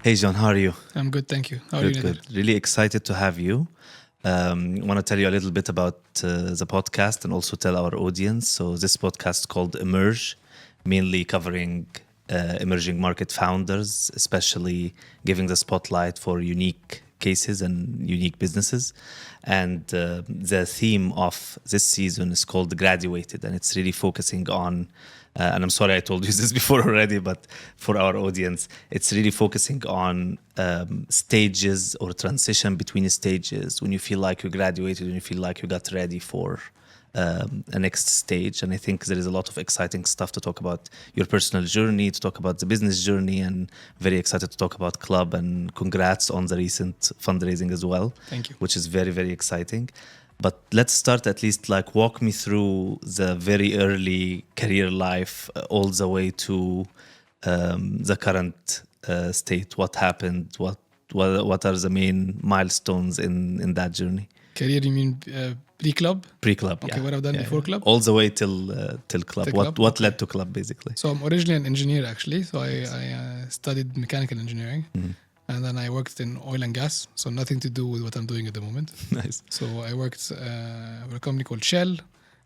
Hey, John, how are you? I'm good, thank you. How are you, Good, Nader? good. Really excited to have you. I want to tell you a little bit about the podcast and also tell our audience. So this podcast is called Emerge, mainly covering emerging market founders, especially giving the spotlight for unique cases and unique businesses. And the theme of this season is called Graduated, and it's really focusing on and I'm sorry I told you this before already, but for our audience, it's really focusing on stages or transition between stages when you feel like you graduated, when you feel like you got ready for a next stage. And I think there is a lot of exciting stuff to talk about your personal journey, to talk about the business journey, and very excited to talk about Qlub, and congrats on the recent fundraising as well. Thank you. Which is very, very exciting. But let's start at least like walk me through the very early career life all the way to the current state. What happened? What are the main milestones in that journey? Career, you mean pre-Qlub? Pre-Qlub, Okay, what I've done before Qlub? All the way till Qlub. Till What Qlub? led to Qlub basically? So I'm originally an engineer actually. So I studied mechanical engineering. Mm-hmm. And then I worked in oil and gas. So nothing to do with what I'm doing at the moment. Nice. So I worked for a company called Shell.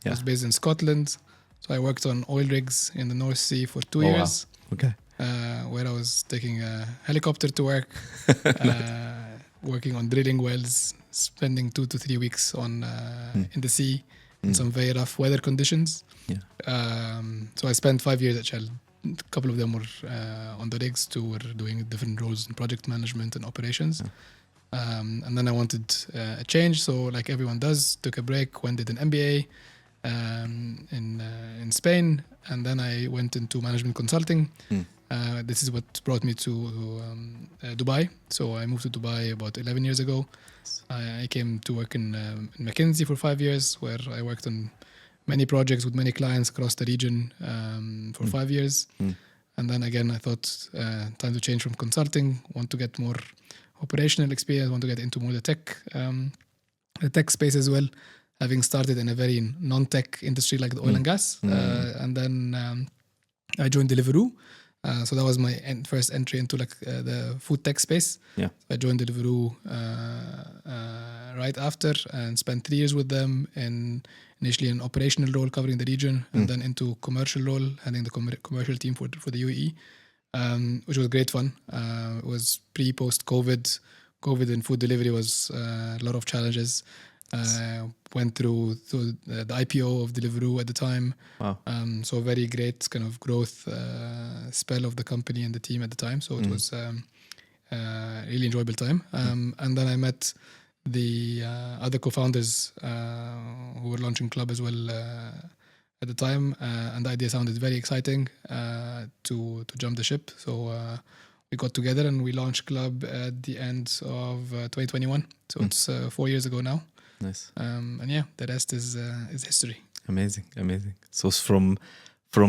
It was based in Scotland. So I worked on oil rigs in the North Sea for 2 years. Wow. Okay. Where I was taking a helicopter to work, working on drilling wells, spending 2 to 3 weeks on in the sea in some very rough weather conditions. Yeah. So I spent 5 years at Shell. A couple of them were on the rigs, 2 were doing different roles in project management and operations. And then I wanted a change, so like everyone does, took a break, went did an MBA in Spain, and then I went into management consulting. This is what brought me to Dubai. So I moved to Dubai about 11 years ago. I came to work in McKinsey for 5 years, where I worked on many projects with many clients across the region for 5 years. And then again, I thought time to change from consulting, want to get more operational experience, want to get into more the tech space as well, having started in a very non-tech industry like the oil and gas. And then I joined Deliveroo. So that was my first entry into like the food tech space. Yeah. I joined Deliveroo right after and spent 3 years with them, and initially an operational role covering the region, and then into commercial role, heading the commercial team for the UAE, which was great fun. It was post COVID. COVID in food delivery was a lot of challenges. Went through the IPO of Deliveroo at the time. Wow. So a very great kind of growth spell of the company and the team at the time. So it was really enjoyable time. And then I met the other co-founders who were launching Qlub as well at the time. And the idea sounded very exciting to jump the ship. So we got together and we launched Qlub at the end of 2021. So it's 4 years ago now. Nice. And yeah, the rest is history. Amazing. So it's from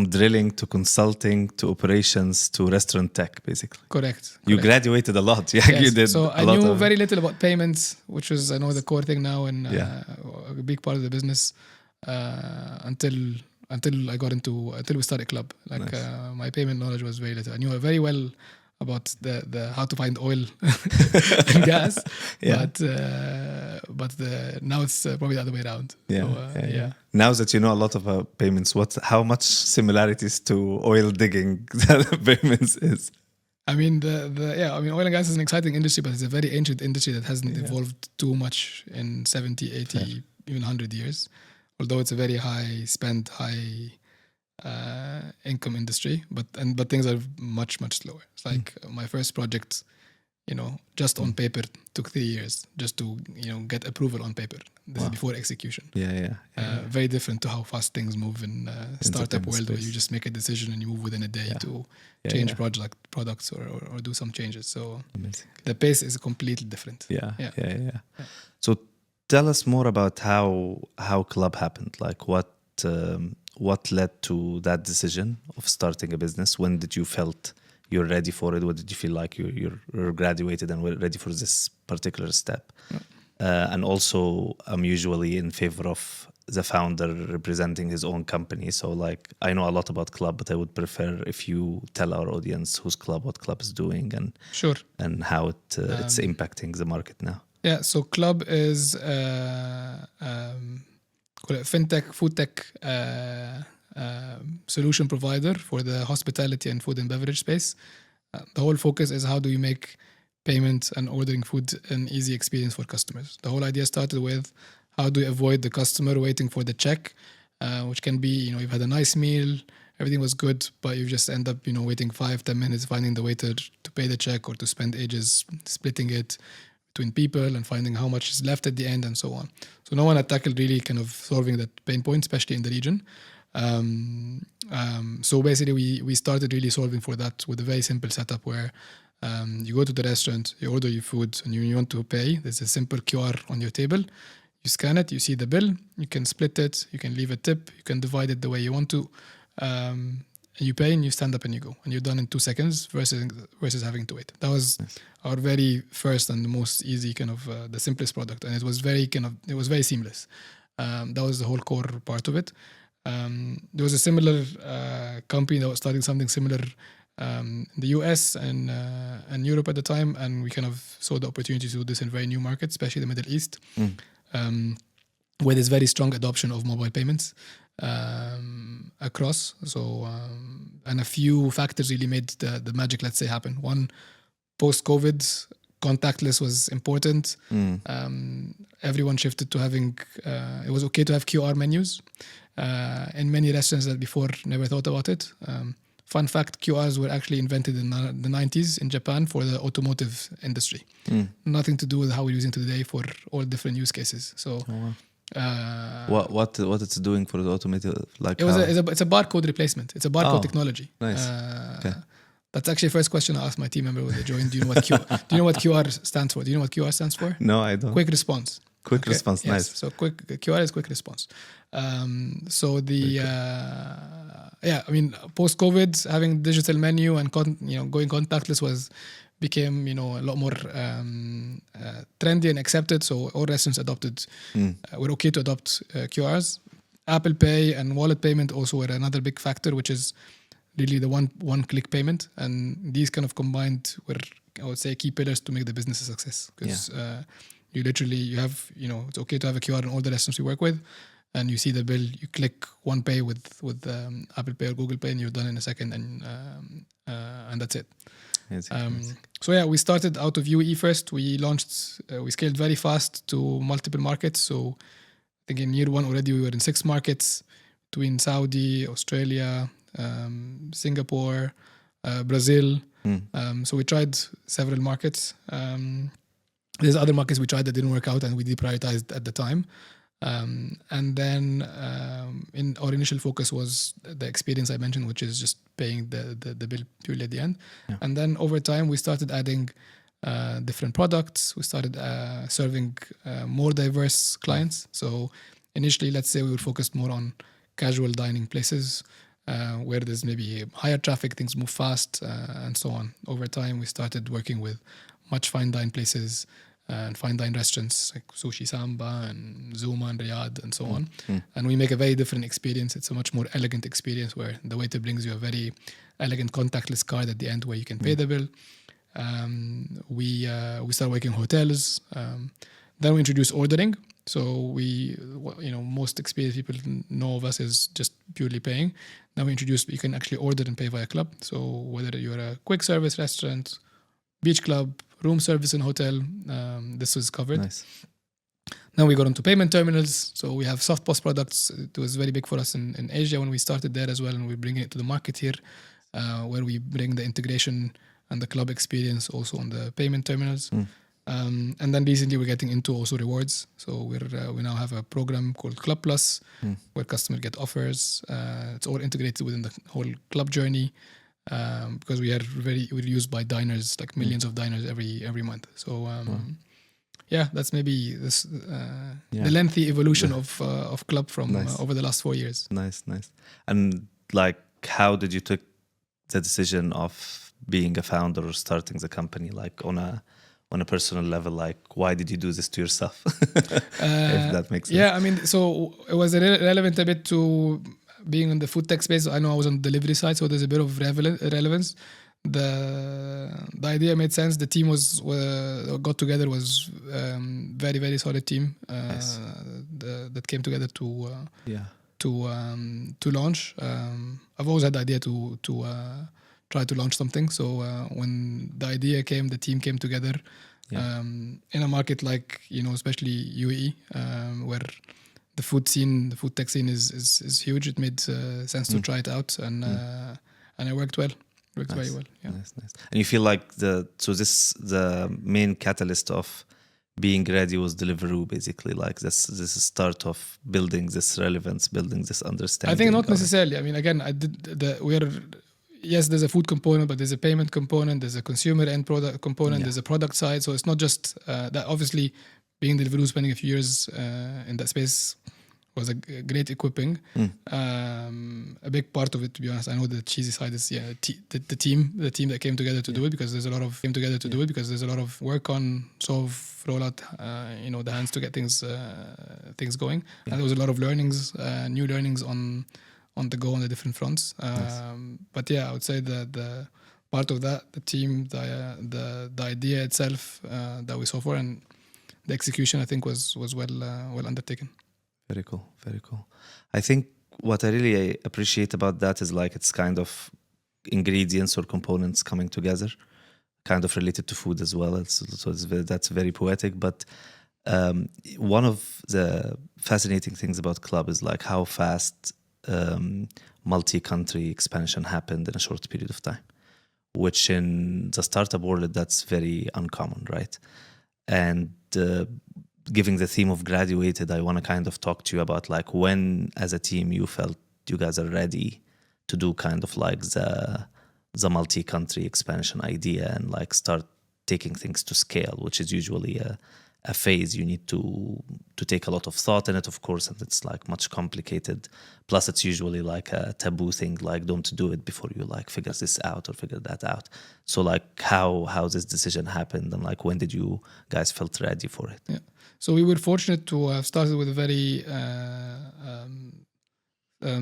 drilling to consulting to operations to restaurant tech, basically. Correct. You graduated a lot. Yeah, Yes. you did. So I knew very little about payments, which was I know the core thing now and a big part of the business until we started Qlub. Like nice. My payment knowledge was very little. I knew very well about the how to find oil and gas, but now it's probably the other way around. Yeah. Now that you know a lot about payments, how much similarities to oil digging payments is? I mean, oil and gas is an exciting industry, but it's a very ancient industry that hasn't evolved too much in 70, 80, even 100 years. Although it's a very high spend, high income industry, but things are much slower. It's like my first project, just on paper took 3 years just to get approval on paper. This is before execution. Very different to how fast things move in startup world, where you just make a decision and you move within a day to change products or do some changes. So amazing. The pace is completely different. So tell us more about how Qlub happened. Like what led to that decision of starting a business? When did you felt you're ready for it? What did you feel like you're graduated and were ready for this particular step? And also, I'm usually in favor of the founder representing his own company. So like I know a lot about Qlub, but I would prefer if you tell our audience who's Qlub, what Qlub is doing, and Sure. how it's impacting the market now. Yeah, so Qlub is call it fintech, food tech solution provider for the hospitality and food and beverage space. The whole focus is how do you make payment and ordering food an easy experience for customers. The whole idea started with how do you avoid the customer waiting for the check, which can be, you've had a nice meal, everything was good, but you just end up, waiting 5-10 minutes, finding the waiter to pay the check or to spend ages splitting it between people and finding how much is left at the end and so on. So no one had tackled really kind of solving that pain point, especially in the region. So basically we started really solving for that with a very simple setup where you go to the restaurant, you order your food, and you want to pay. There's a simple QR on your table. You scan it, you see the bill, you can split it, you can leave a tip, you can divide it the way you want to. You pay and you stand up and you go, and you're done in 2 seconds versus having to wait. That was our very first and the most easy kind of the simplest product, and it was very seamless. That was the whole core part of it. There was a similar company that was starting something similar in the US and Europe at the time, and we kind of saw the opportunity to do this in very new markets, especially the Middle East, where there's very strong adoption of mobile payments across. So and a few factors really made the magic, let's say, happen. One, post-COVID, contactless was important. Everyone shifted to having it was okay to have QR menus. In many restaurants that before never thought about it. Fun fact, QRs were actually invented in the 90s in Japan for the automotive industry. Nothing to do with how we're using today for all different use cases. So what it's doing for the automotive, like it's a barcode replacement. It's a barcode technology. Nice. Okay. That's actually the first question I asked my team member when they joined. Do you know what QR stands for? Do you know what QR stands for? No, I don't. Quick response. Quick response, yes. Nice. So QR is quick response. So the post-COVID, having digital menu and going contactless became a lot more trendy and accepted. So all restaurants adopted. Were okay to adopt QRs. Apple Pay and wallet payment also were another big factor, which is really the one-click payment, and these kind of combined were, I would say, key pillars to make the business a success. Because you have, it's okay to have a QR in all the restaurants you work with, and you see the bill, you click one pay with Apple Pay or Google Pay, and you're done in a second, and that's it. We started out of UAE first. We scaled very fast to multiple markets. So I think in year 1 already we were in 6 markets between Saudi, Australia, Singapore, Brazil. So we tried several markets. There's other markets we tried that didn't work out and we deprioritized at the time. And then our initial focus was the experience I mentioned, which is just paying the bill purely at the end. And then over time, we started adding different products. We started serving more diverse clients. So initially, let's say we were focused more on casual dining places where there's maybe higher traffic, things move fast, and so on. Over time, we started working with much fine dine places and fine dine restaurants like Sushi Samba and Zuma and Riyadh and so on. And we make a very different experience. It's a much more elegant experience where the waiter brings you a very elegant contactless card at the end where you can pay the bill. We start working in hotels. Then we introduce ordering. So most experienced people know of us as just purely paying. Now we introduced, you can actually order and pay via Qlub. So whether you're a quick service restaurant, beach club, room service in hotel, this was covered. Nice. Now we got into payment terminals. So we have soft POS products. It was very big for us in Asia when we started there as well. And we're bringing it to the market here where we bring the integration and the Qlub experience also on the payment terminals. And then recently we're getting into also rewards. So we now have a program called Qlub Plus where customers get offers. It's all integrated within the whole Qlub journey because we're used by diners, like millions of diners every month. So that's maybe this the lengthy evolution of Qlub from over the last 4 years. Nice. And like, how did you take the decision of being a founder or starting the company? Like on on a personal level, like why did you do this to yourself? If that makes sense. Yeah, I mean, so it was relevant a bit to being in the food tech space. I know I was on the delivery side, so there's a bit of relevance. The idea made sense. The team got together, was very, very solid team Nice. that came together Yeah. to launch. I've always had the idea to try to launch something. So when the idea came, the team came together. Yeah. In a market like, especially UAE, where the food tech scene is huge. It made sense to try it out, and it worked well. Worked very well. Yeah. Nice. And you feel like the main catalyst of being ready was Deliveroo, basically, like this start of building this relevance, building this understanding. I think not necessarily. I mean, again, yes, there's a food component, but there's a payment component, there's a consumer end product component, there's a product side. So it's not just that. Obviously, being Deliveroo, spending a few years in that space was a great equipping. A big part of it, to be honest, I know the cheesy side is the team that came together to do it, because there's a lot of work on rollout, the hands to get things going, and there was a lot of learnings, new learnings on the go on the different fronts. But yeah, I would say the part of that, the team, the idea itself that we saw for, and the execution, I think was well undertaken. Very cool. I think what I really appreciate about that is like it's kind of ingredients or components coming together, kind of related to food as well. That's very poetic. But one of the fascinating things about Qlub is like how fast multi-country expansion happened in a short period of time, which in the startup world, that's very uncommon, right? And giving the theme of graduated, I want to kind of talk to you about like when as a team you felt you guys are ready to do kind of like the multi-country expansion idea and like start taking things to scale, which is usually a phase you need to take a lot of thought in it, of course, and it's like much complicated. Plus it's usually like a taboo thing, like don't do it before you like figure this out or figure that out. So like how this decision happened, and like when did you guys felt ready for it? Yeah. So we were fortunate to have started with a very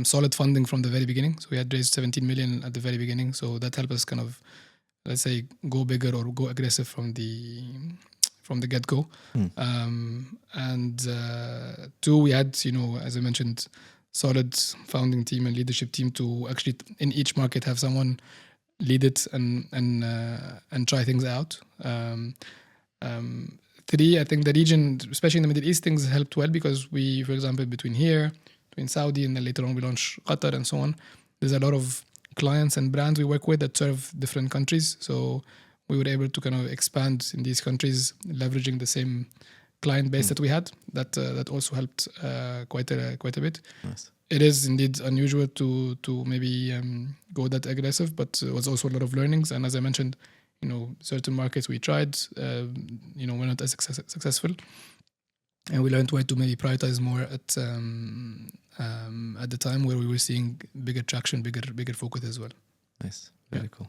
solid funding from the very beginning. So we had raised 17 million at the very beginning. So that helped us kind of, let's say, go bigger or go aggressive from the get-go. And two, we had, as I mentioned, solid founding team and leadership team to actually in each market have someone lead it and try things out. Three, I think the region, especially in the Middle East, things helped well because we, for example, between Saudi, and then later on we launched Qatar and so on, there's a lot of clients and brands we work with that serve different countries. So we were able to kind of expand in these countries, leveraging the same client base that we had. That also helped quite a bit. Nice. It is indeed unusual to maybe go that aggressive, but it was also a lot of learnings. And as I mentioned, certain markets we tried, were not as successful, and we learned where to maybe prioritize more at the time where we were seeing bigger traction, bigger focus as well. Nice, very cool.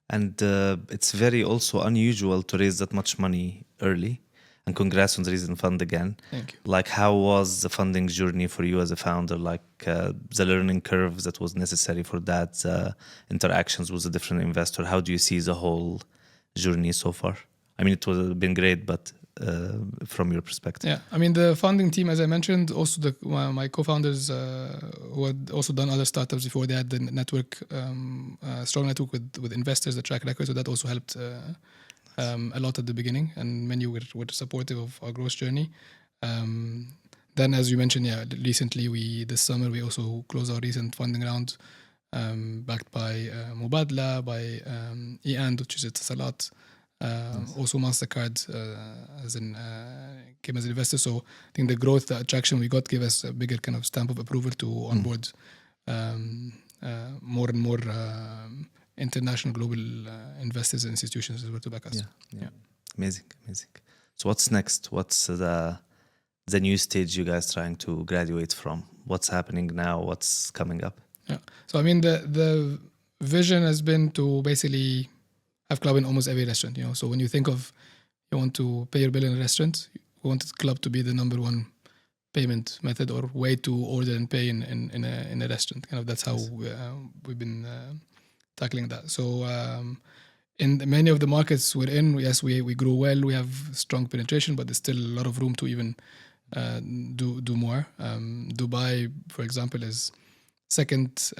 And it's very also unusual to raise that much money early. And congrats on the recent fund again. Thank you. Like, how was the funding journey for you as a founder? Like the learning curve that was necessary for that, interactions with a different investor. How do you see the whole journey so far? I mean, it was been great, but from your perspective. Yeah, I mean, the founding team, as I mentioned, also my co-founders who had also done other startups before, they had the network, strong network with investors, the track record, so that also helped a lot at the beginning, and many were supportive of our growth journey. Then, as you mentioned, recently this summer we also closed our recent funding round, backed by Mubadala, by and which is Salat. Also Mastercard came as an investor. So I think the growth, the attraction we got gave us a bigger kind of stamp of approval to onboard more and more international global investors and institutions as well to back us. Yeah. Amazing. So what's next? What's the new stage you guys trying to graduate from? What's happening now? What's coming up? Yeah. So I mean the vision has been to basically have Qlub in almost every restaurant. So when you think of you want to pay your bill in a restaurant, we wanted Qlub to be the number one payment method or way to order and pay in a restaurant. Kind of that's how we've been tackling that. So in many of the markets we're in, yes, we grew well. We have strong penetration, but there's still a lot of room to even do more. Dubai, for example, is second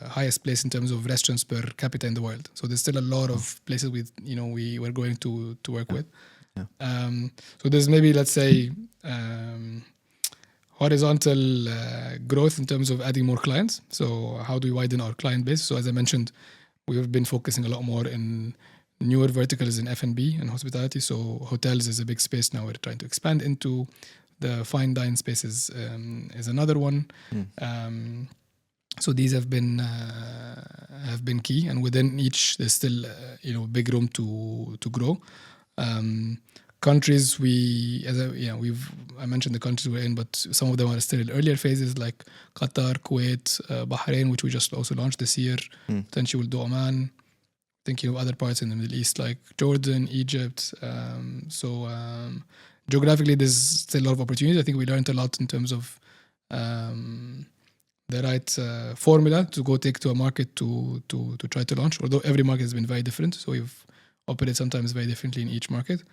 highest place in terms of restaurants per capita in the world. So there's still a lot of places we're going to work with. Yeah. So there's maybe, let's say, horizontal growth in terms of adding more clients. So how do we widen our client base? So as I mentioned, we've been focusing a lot more in newer verticals in F&B and hospitality. So hotels is a big space now we're trying to expand into. The fine dine spaces is another one. So these have been key, and within each there's still big room to grow. Countries I mentioned the countries we're in, but some of them are still in earlier phases like Qatar, Kuwait, Bahrain, which we just also launched this year. Potentially we'll do Oman. Thinking of other parts in the Middle East like Jordan, Egypt. Geographically, there's still a lot of opportunities. I think we learned a lot in terms of the right formula to go take to a market to try to launch. Although every market has been very different, so we've operated sometimes very differently in each market.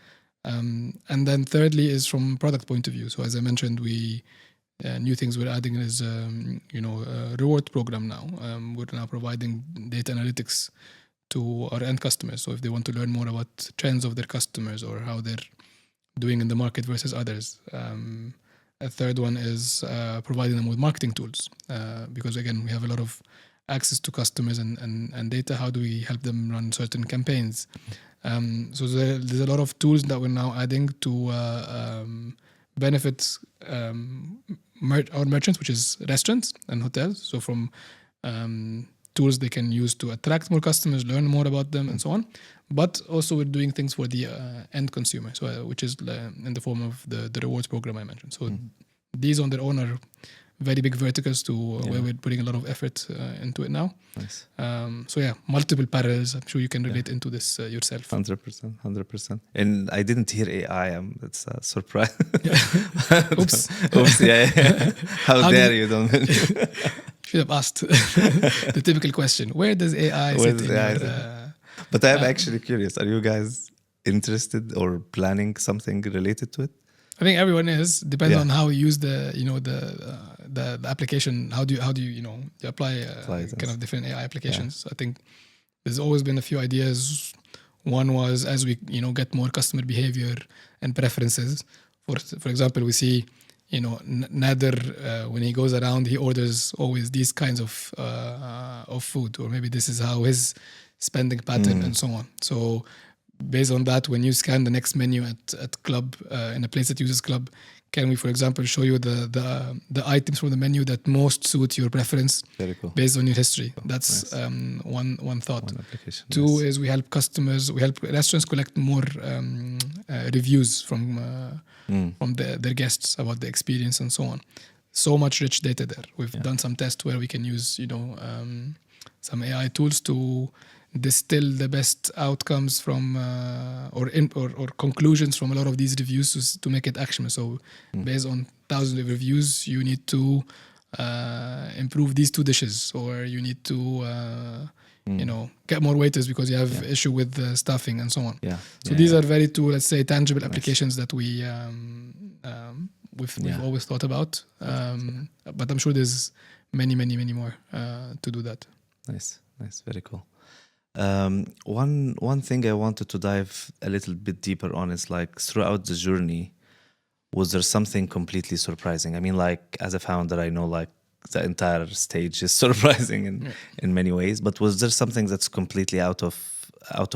And then thirdly is from product point of view. So as I mentioned, we new things we're adding is a reward program now. We're now providing data analytics to our end customers. So if they want to learn more about trends of their customers or how they're doing in the market versus others. A third one is providing them with marketing tools because again we have a lot of access to customers and data. How do we help them run certain campaigns? So there's a lot of tools that we're now adding to benefit our merchants, which is restaurants and hotels. So from tools they can use to attract more customers, learn more about them, and so on. But also we're doing things for the end consumer, so which is in the form of the rewards program I mentioned. So these on their own are very big verticals to where we're putting a lot of effort into it now. Nice. So yeah, multiple parallels. I'm sure you can relate into this yourself. 100%. And I didn't hear AI. It's a surprise. Oops. Yeah. How dare you? Don't. Should have asked the typical question: where does AI sit in your? But I'm actually curious. Are you guys interested or planning something related to it? I think everyone is. Depends on how you use the application. How do you apply kind of different AI applications? Yeah. I think there's always been a few ideas. One was as we get more customer behavior and preferences. For example, we see Nader when he goes around, he orders always these kinds of food, or maybe this is how his spending pattern and so on. So based on that, when you scan the next menu at Qlub in a place that uses Qlub, can we, for example, show you the items from the menu that most suit your preference? Very cool. Based on your history? That's nice. One thought. One application. Two is we help restaurants collect more reviews from their guests about the experience and so on. So much rich data there. We've done some tests where we can use some AI tools to distill the best outcomes from or conclusions from a lot of these reviews to make it actionable. So based on thousands of reviews, you need to improve these 2 dishes, or you need to get more waiters because you have issue with staffing and so on. So these are very 2, let's say, tangible applications that we've always thought about. But I'm sure there's many more to do that. Nice, very cool. One thing I wanted to dive a little bit deeper on is like throughout the journey, was there something completely surprising? I mean, like as a founder, I know like the entire stage is surprising in many ways, but was there something that's completely out of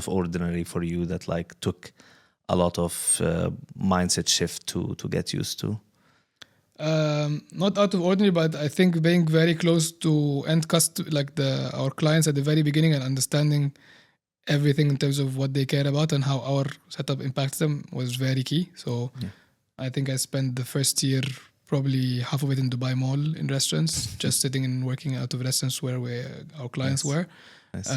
ordinary for you that like took a lot of mindset shift to get used to? Not out of ordinary, but I think being very close to end customer, like our clients at the very beginning, and understanding everything in terms of what they care about and how our setup impacts them was very key. So I think I spent the first year probably half of it in Dubai Mall in restaurants, just sitting and working out of restaurants where our clients were. Nice.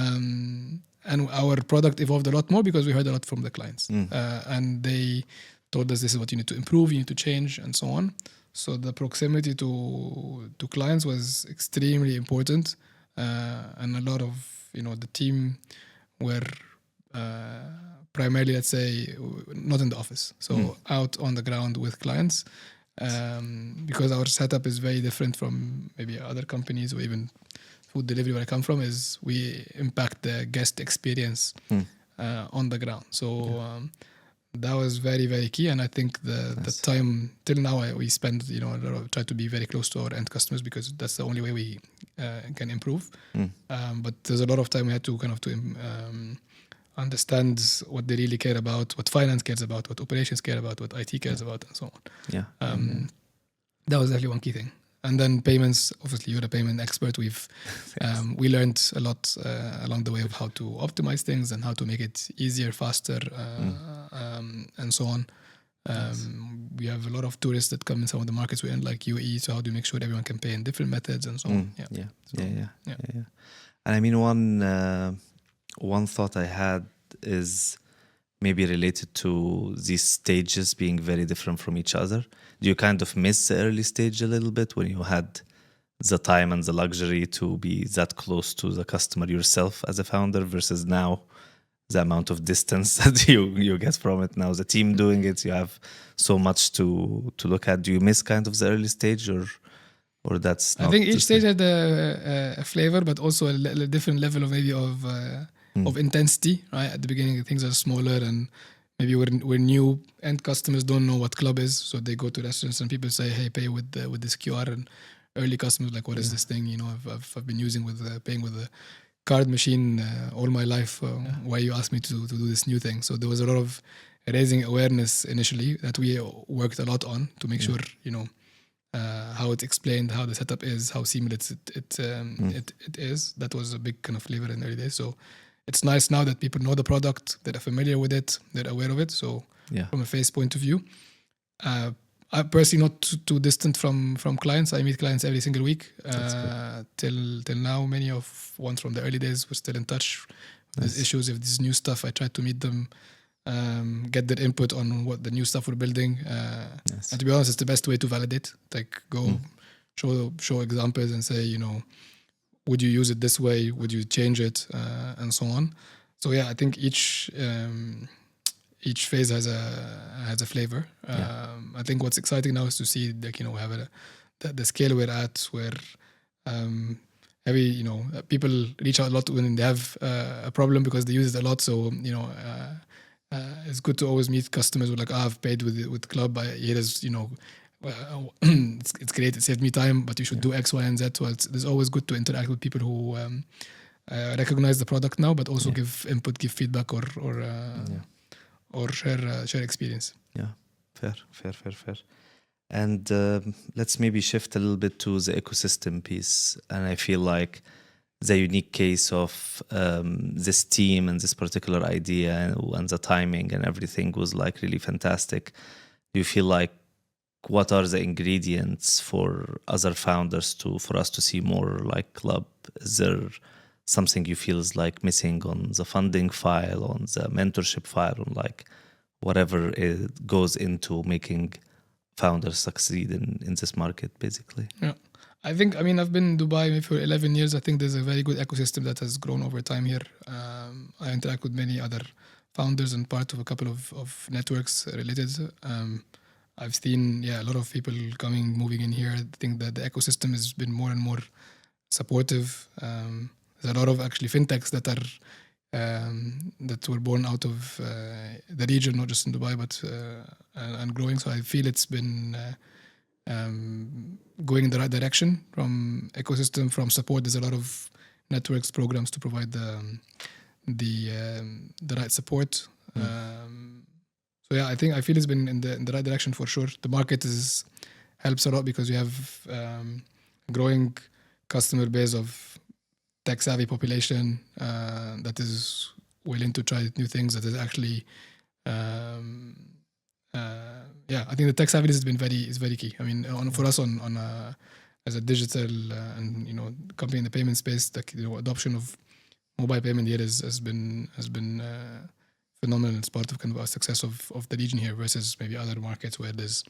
and our product evolved a lot more because we heard a lot from the clients, and they told us this is what you need to improve, you need to change, and so on. So the proximity to clients was extremely important, and a lot of the team were primarily, let's say, not in the office, so out on the ground with clients, because our setup is very different from maybe other companies or even food delivery where I come from. Is we impact the guest experience on the ground. So that was very, very key, and I think the time till now we spend a lot of try to be very close to our end customers because that's the only way we can improve. But there's a lot of time we had to understand what they really care about, what finance cares about, what operations care about, what IT cares about, and so on. That was definitely one key thing. And then payments, obviously you're a payment expert. We learned a lot along the way of how to optimize things and how to make it easier, faster, and so on. We have a lot of tourists that come in some of the markets we're in, like UAE. So how do you make sure everyone can pay in different methods and so on? And I mean, one thought I had is maybe related to these stages being very different from each other. Do you kind of miss the early stage a little bit when you had the time and the luxury to be that close to the customer yourself as a founder versus now the amount of distance that you get from it? Now the team doing it, you have so much to look at. Do you miss kind of the early stage or that's not? I think each stage had a flavor, but also a different level of maybe of intensity, right? At the beginning, things are smaller and maybe we're new and customers don't know what Qlub is. So they go to restaurants and people say, hey, pay with this QR. And early customers like, what is this thing? I've been using paying with a card machine all my life. Why you ask me to do this new thing? So there was a lot of raising awareness initially that we worked a lot on to make sure, how it's explained, how the setup is, how seamless it is. That was a big kind of flavor in the early days. So it's nice now that people know the product, they're familiar with it, they're aware of it. So from a face point of view, I'm personally not too distant from clients. I meet clients every single week. Till now, many of ones from the early days were still in touch. If there's issues, if there's new stuff, I try to meet them, get their input on what the new stuff we're building. And to be honest, it's the best way to validate. Like go show examples and say, would you use it this way? Would you change it? And so on. So I think each phase has a flavor. I think what's exciting now is to see we have the scale we're at, where people reach out a lot when they have a problem because they use it a lot. So it's good to always meet customers who are like, I've paid with Qlub. Here is it's great. It saved me time, but you should do X, Y, and Z. So it's always good to interact with people who recognize the product now, but also give input, give feedback, or share experience. Yeah, fair. And let's maybe shift a little bit to the ecosystem piece. And I feel like the unique case of this team and this particular idea and the timing and everything was like really fantastic. Do you feel like what are the ingredients for other founders for us to see more like Qlub? Is there something you feel is like missing on the funding file, on the mentorship file, on like whatever it goes into making founders succeed in this market, basically? Yeah, I think, I've been in Dubai maybe for 11 years. I think there's a very good ecosystem that has grown over time here. I interact with many other founders and part of a couple of networks related. I've seen, a lot of people moving in here. I think that the ecosystem has been more and more supportive. There's a lot of actually fintechs that were born out of the region, not just in Dubai, but and growing. So I feel it's been going in the right direction from ecosystem, from support. There's a lot of networks, programs to provide the right support. So I feel it's been in the right direction for sure. The market helps a lot because we have growing customer base of tech savvy population that is willing to try new things. That is actually, I think the tech savviness has been very key. For us as a digital and company in the payment space, adoption of mobile payment here has been phenomenal. It's part of kind of our success of the region here versus maybe other markets where there's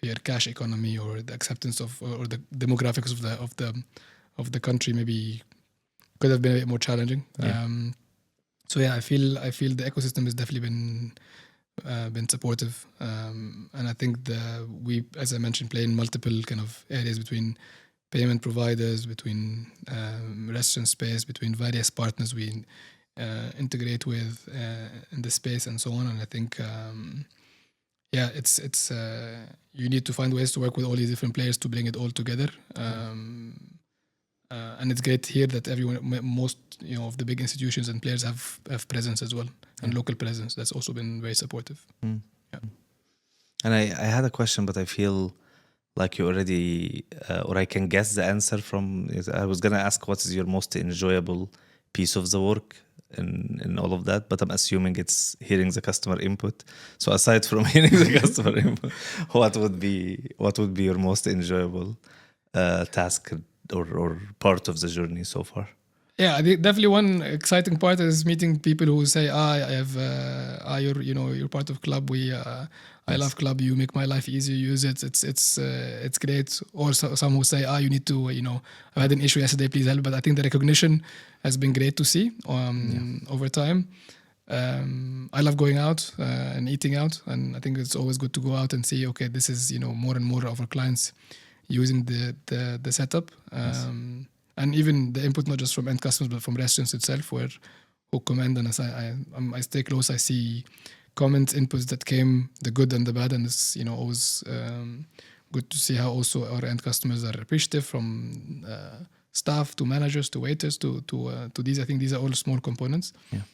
your cash economy or the acceptance of or the demographics of the country maybe could have been a bit more challenging. Yeah. So yeah, I feel the ecosystem has definitely been supportive, and I think we, as I mentioned, play in multiple kind of areas between payment providers, between restaurant space, between various partners we integrate with in the space and so on. And I think it's you need to find ways to work with all these different players to bring it all together. And it's great here that most of the big institutions and players have presence as well, and local presence. That's also been very supportive. Yeah. And I had a question, but I feel like you already, or I can guess the answer from. I was gonna ask what is your most enjoyable piece of the work in all of that, but I'm assuming it's hearing the customer input. So aside from hearing the customer input, what would be your most enjoyable task or part of the journey so far? Yeah, I think definitely one exciting part is meeting people who say, I have, you're part of Qlub. I love Qlub. You make my life easier. Use it. It's great. Or some who say, you need to, I had an issue yesterday. Please help. But I think the recognition has been great to see over time. I love going out and eating out, and I think it's always good to go out and see, okay, this is more and more of our clients using the setup. And even the input, not just from end customers, but from restaurants itself, who comment. And as I stay close, I see comments, inputs that came, the good and the bad. And it's, always good to see how also our end customers are appreciative, from staff to managers to waiters to these. I think these are all small components. Yeah.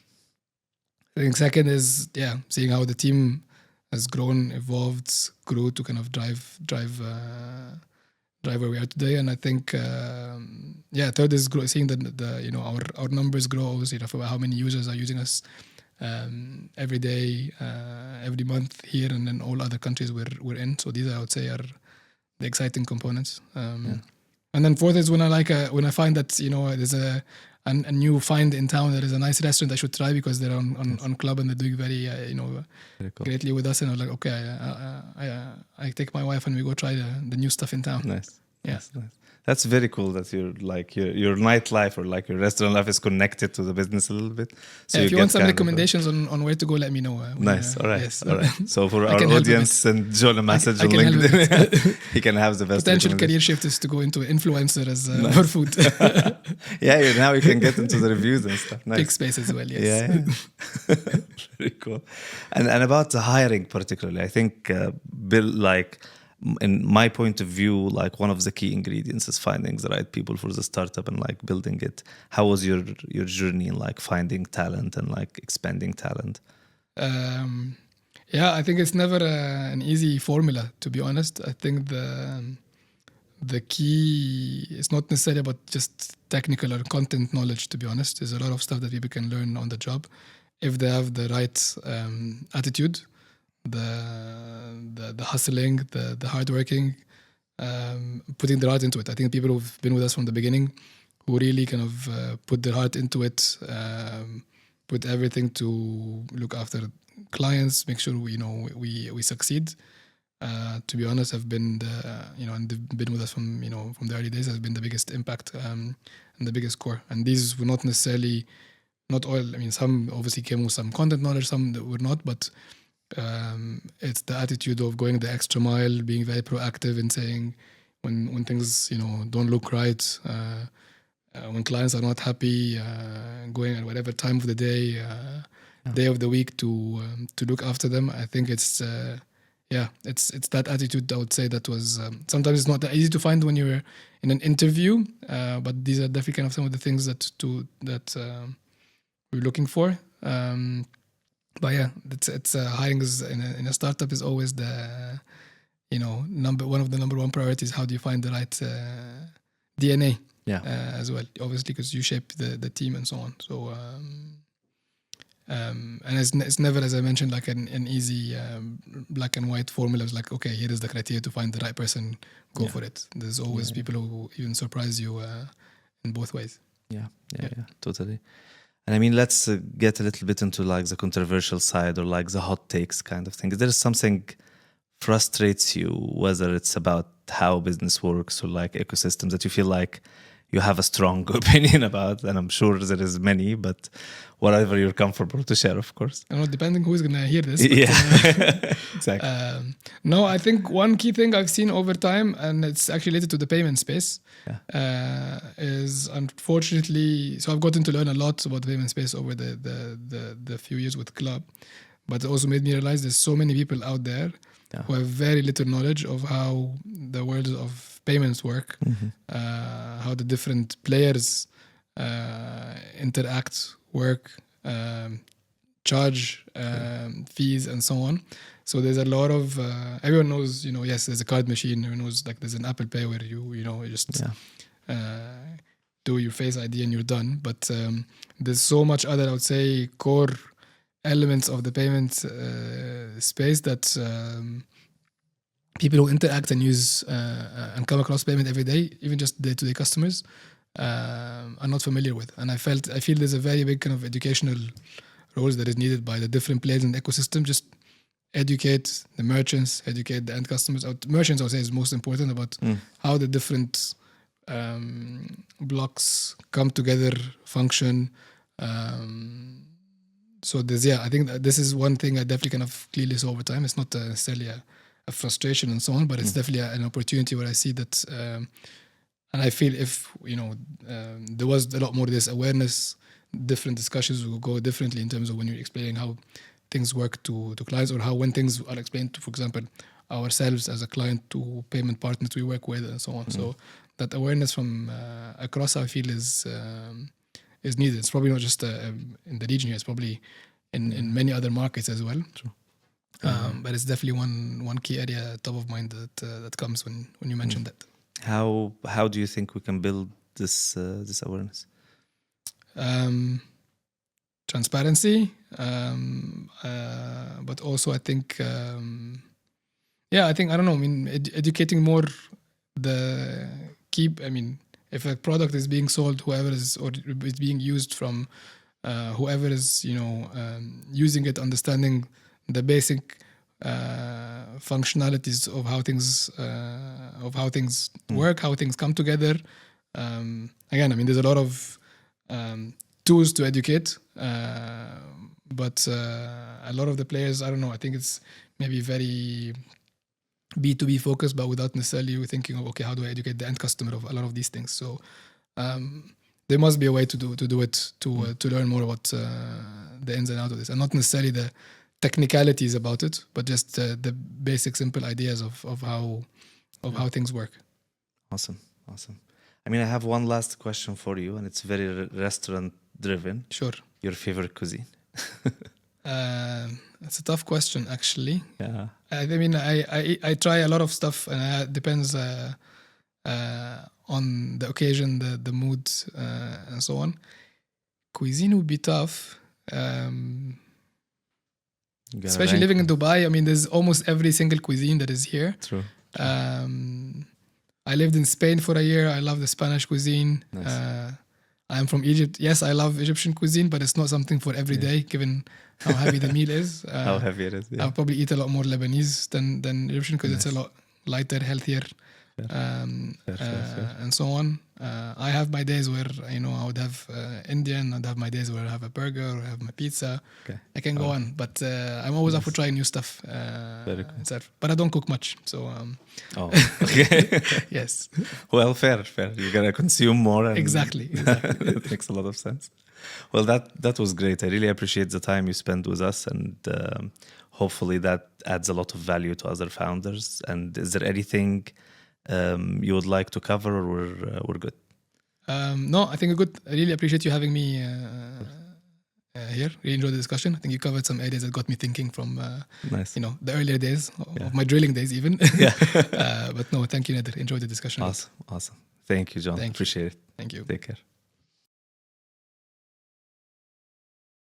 I think second is, seeing how the team has grown, evolved, grew to kind of drive where we are today. And I think third is seeing our numbers grow, for how many users are using us every day, every month here, and then all other countries we're in. So these I would say are the exciting components. And then fourth is when I find that there's a new find in town that is a nice restaurant I should try because they're on Qlub and they're doing very cool. Greatly with us, and I'm like, okay, I take my wife and we go try the new stuff in town. Nice. Yes. Nice. That's very cool that you're like your nightlife or like your restaurant life is connected to the business a little bit. So if you want some recommendations on where to go, let me know. Nice. All right. Yes. All right. So for our audience, send John a message on LinkedIn. He can have the best potential career shift is to go into influencer as for food. Yeah, now you can get into the reviews and stuff. Nice. Big space as well. Yes. Yeah. Very cool. And about the hiring particularly, I think in my point of view, like one of the key ingredients is finding the right people for the startup and like building it. How was your journey in like finding talent and like expanding talent? I think it's never an easy formula, to be honest. I think the key is not necessarily about just technical or content knowledge, to be honest. There's a lot of stuff that people can learn on the job if they have the right attitude, the hustling, the hard working, putting their heart into it. I think people who've been with us from the beginning, who really kind of put their heart into it, put everything to look after clients, make sure we succeed. To be honest, have been and they've been with us from the early days, has been the biggest impact and the biggest core. And these were not necessarily, not all. I mean, some obviously came with some content knowledge, some that were not, but it's the attitude of going the extra mile, being very proactive in saying when things don't look right, when clients are not happy, going at whatever time of the day, day of the week to look after them. I think it's that attitude. I would say that was sometimes it's not that easy to find when you're in an interview, but these are definitely kind of some of the things that we're looking for. But yeah, it's hiring in a startup is always the one of the number one priorities. How do you find the right DNA? As well, obviously, because you shape the team and so on. So and it's never, as I mentioned, like an easy black and white formula. It's like, okay, here is the criteria to find the right person. Go for it. There's always people who even surprise you in both ways. Yeah, Yeah. totally. And I mean, let's get a little bit into like the controversial side or like the hot takes kind of thing. Is there something frustrates you, whether it's about how business works or like ecosystems, that you feel like you have a strong opinion about? And I'm sure there is many, but whatever you're comfortable to share, of course. I don't know, depending who's gonna hear this. But, Yeah, exactly. No, I think one key thing I've seen over time, and it's actually related to the payment space, is unfortunately. So I've gotten to learn a lot about the payment space over the few years with Qlub, but it also made me realize there's so many people out there who have very little knowledge of how the world of payments work, how the different players interact, work, charge fees, and so on. So there's a lot of everyone knows, yes, there's a card machine. Everyone knows like there's an Apple Pay where you just do your Face ID and you're done. But there's so much other, I would say, core elements of the payment space that people who interact and use and come across payment every day, even just day-to-day customers, are not familiar with. And I feel there's a very big kind of educational roles that is needed by the different players in the ecosystem. Just educate the merchants, educate the end customers. Merchants, I would say, is most important about how the different blocks come together, function. So I think that this is one thing I definitely kind of clearly saw over time. It's not necessarily a frustration and so on, but it's definitely an opportunity where I see that, and I feel if there was a lot more of this awareness, different discussions will go differently in terms of when you're explaining how things work to clients, or how when things are explained to, for example, ourselves as a client to payment partners we work with and so on. So that awareness from across, I feel, is needed. It's probably not just in the region here. It's probably in many other markets as well. True. But it's definitely one key area top of mind that comes when you mention that. How do you think we can build this awareness? Transparency, but also I think I don't know. I mean, educating more if a product is being sold, whoever is, or is being used from whoever is, using it, understanding the basic functionalities of how things work, how things come together. Again, I mean, there's a lot of tools to educate, but a lot of the players, I don't know, I think it's maybe very B2B focused, but without necessarily thinking of, okay, how do I educate the end customer of a lot of these things? So there must be a way to do it, to learn more about the ins and outs of this, and not necessarily the technicalities about it, but just the basic, simple ideas of how things work. Awesome. I mean, I have one last question for you, and it's very restaurant driven. Sure. Your favorite cuisine? It's a tough question, actually. Yeah. I mean, I try a lot of stuff, and it depends on the occasion, the mood, and so on. Cuisine would be tough. Especially living in Dubai, I mean, there's almost every single cuisine that is here. True. I lived in Spain for a year. I love the Spanish cuisine. Nice. I'm from Egypt. Yes, I love Egyptian cuisine, but it's not something for every day, given how heavy the meal is. How heavy it is. Yeah. I'll probably eat a lot more Lebanese than Egyptian, because it's a lot lighter, healthier, and so on. I have my days where I would have Indian. I'd have my days where I have a burger or I have my pizza. Okay. I can go on, but I'm always up for trying new stuff. Very cool. But I don't cook much, so. Okay. Yes. Well, fair. You're gonna consume more. And Exactly. It makes a lot of sense. Well, that was great. I really appreciate the time you spent with us, and hopefully that adds a lot of value to other founders. And is there anything you would like to cover, or we're good? No, I think we're good. I really appreciate you having me here. Really enjoyed the discussion. I think you covered some areas that got me thinking from Nice. The earlier days of my drilling days, even. Yeah. But no, thank you, Nader. Enjoyed the discussion. Awesome. Thank you, John. Thank you. Appreciate it. Thank you. Take care.